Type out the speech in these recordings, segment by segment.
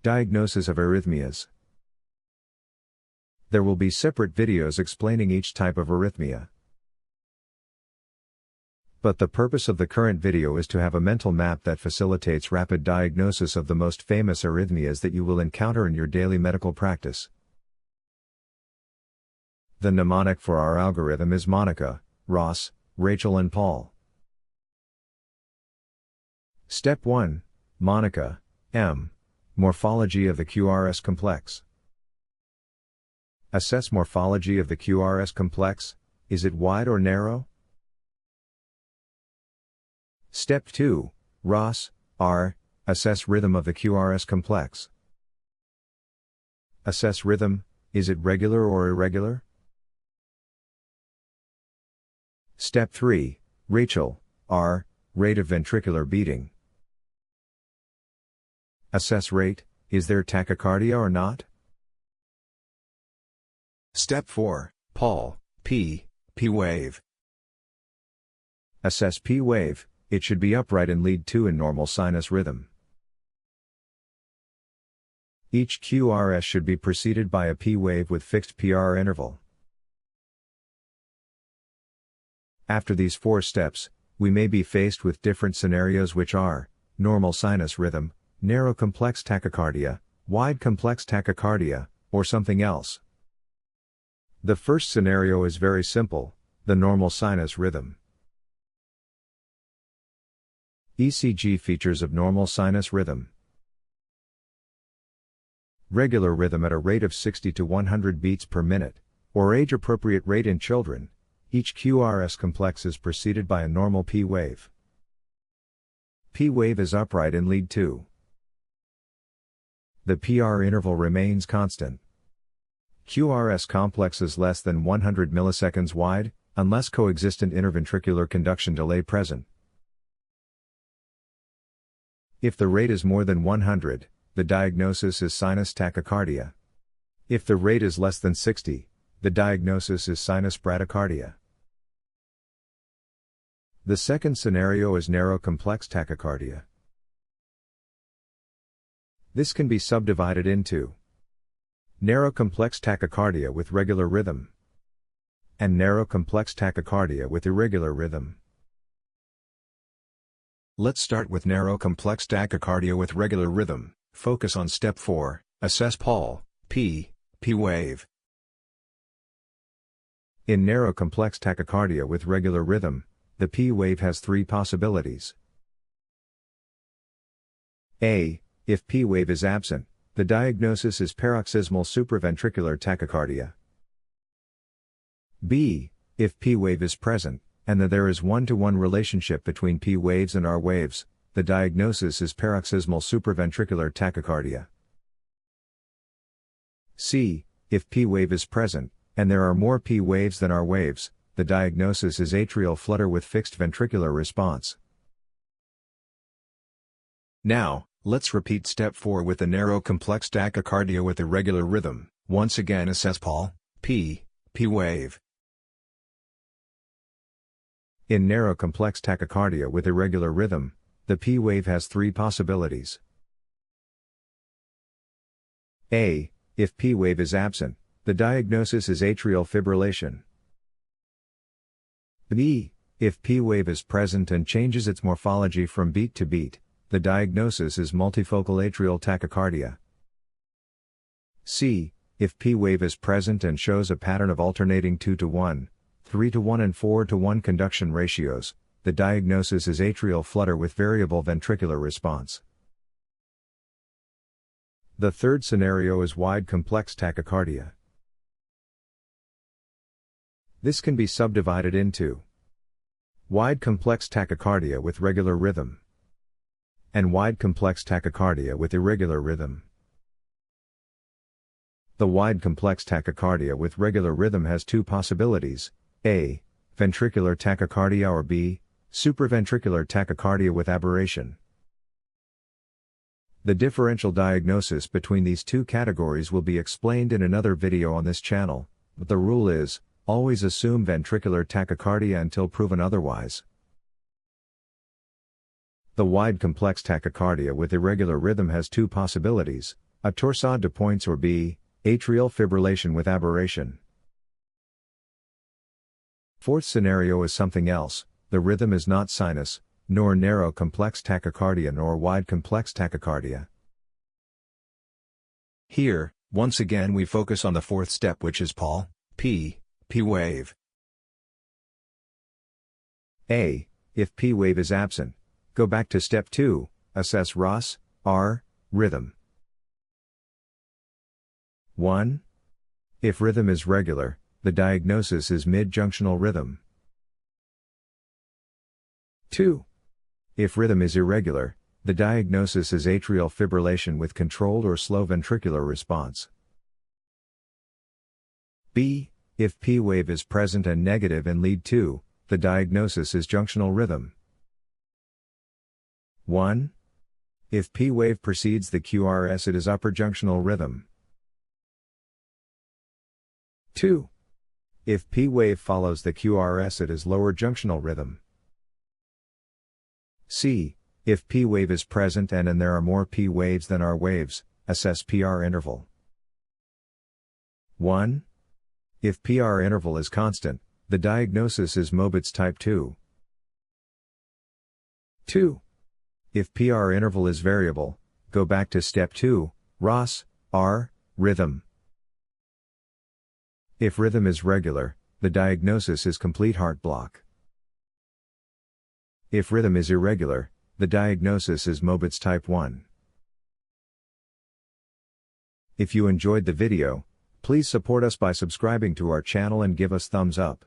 Diagnosis of arrhythmias. There will be separate videos explaining each type of arrhythmia. But the purpose of the current video is to have a mental map that facilitates rapid diagnosis of the most famous arrhythmias that you will encounter in your daily medical practice. The mnemonic for our algorithm is Monica, Ross, Rachel and Paul. Step 1. Monica, M. Morphology of the QRS complex. Assess morphology of the QRS complex. Is it wide or narrow? Step 2. Ross, R. Assess rhythm of the QRS complex. Assess rhythm. Is it regular or irregular? Step 3. Rachel, R. Rate of ventricular beating. Assess rate. Is there tachycardia or not? Step 4. Paul, P. P wave. Assess P wave. It should be upright and lead 2 in normal sinus rhythm. Each QRS should be preceded by a P wave with fixed PR interval. After these 4 steps, we may be faced with different scenarios, which are normal sinus rhythm, narrow complex tachycardia, wide complex tachycardia, or something else. The first scenario is very simple, the normal sinus rhythm. ECG features of normal sinus rhythm. Regular rhythm at a rate of 60 to 100 beats per minute, or age-appropriate rate in children. Each QRS complex is preceded by a normal P wave. P wave is upright in lead 2. The PR interval remains constant. QRS complex is less than 100 milliseconds wide, unless coexistent interventricular conduction delay present. If the rate is more than 100, the diagnosis is sinus tachycardia. If the rate is less than 60, the diagnosis is sinus bradycardia. The second scenario is narrow complex tachycardia. This can be subdivided into narrow complex tachycardia with regular rhythm and narrow complex tachycardia with irregular rhythm. Let's start with narrow complex tachycardia with regular rhythm. Focus on step 4, assess Paul, P. P wave. In narrow complex tachycardia with regular rhythm, the P wave has 3 possibilities. A. If P wave is absent, the diagnosis is paroxysmal supraventricular tachycardia. B. If P wave is present, and that there is 1-to-1 relationship between P waves and R waves, the diagnosis is paroxysmal supraventricular tachycardia. C. If P wave is present, and there are more P waves than R waves, the diagnosis is atrial flutter with fixed ventricular response. Now, let's repeat step 4 with the narrow complex tachycardia with irregular rhythm. Once again assess Paul, P. P wave. In narrow complex tachycardia with irregular rhythm, the P wave has 3 possibilities. A. If P wave is absent, the diagnosis is atrial fibrillation. B. If P wave is present and changes its morphology from beat to beat, the diagnosis is multifocal atrial tachycardia. C. If P wave is present and shows a pattern of alternating 2-to-1, 3-to-1 and 4-to-1 conduction ratios, the diagnosis is atrial flutter with variable ventricular response. The third scenario is wide complex tachycardia. This can be subdivided into wide complex tachycardia with regular rhythm and wide complex tachycardia with irregular rhythm. The wide complex tachycardia with regular rhythm has 2 possibilities: A. Ventricular tachycardia, or B. Supraventricular tachycardia with aberration. The differential diagnosis between these 2 categories will be explained in another video on this channel, but the rule is, always assume ventricular tachycardia until proven otherwise. The wide complex tachycardia with irregular rhythm has 2 possibilities: A torsade de pointes, or B, atrial fibrillation with aberration. Fourth scenario is something else. The rhythm is not sinus, nor narrow complex tachycardia nor wide complex tachycardia. Here, once again we focus on the fourth step, which is P wave. A. If P wave is absent, go back to step 2, assess ROS, R, rhythm. 1. If rhythm is regular, the diagnosis is mid-junctional rhythm. 2. If rhythm is irregular, the diagnosis is atrial fibrillation with controlled or slow ventricular response. B. If P wave is present and negative in lead 2, the diagnosis is junctional rhythm. 1. If P wave precedes the QRS, it is upper junctional rhythm. 2. If P wave follows the QRS, it is lower junctional rhythm. C. If P wave is present and there are more P waves than R waves, assess PR interval. 1. If PR interval is constant, the diagnosis is Mobitz type 2. 2. If PR interval is variable, go back to step 2, ROS, R, rhythm. If rhythm is regular, the diagnosis is complete heart block. If rhythm is irregular, the diagnosis is Mobitz type 1. If you enjoyed the video, please support us by subscribing to our channel and give us thumbs up.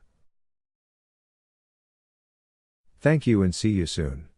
Thank you and see you soon.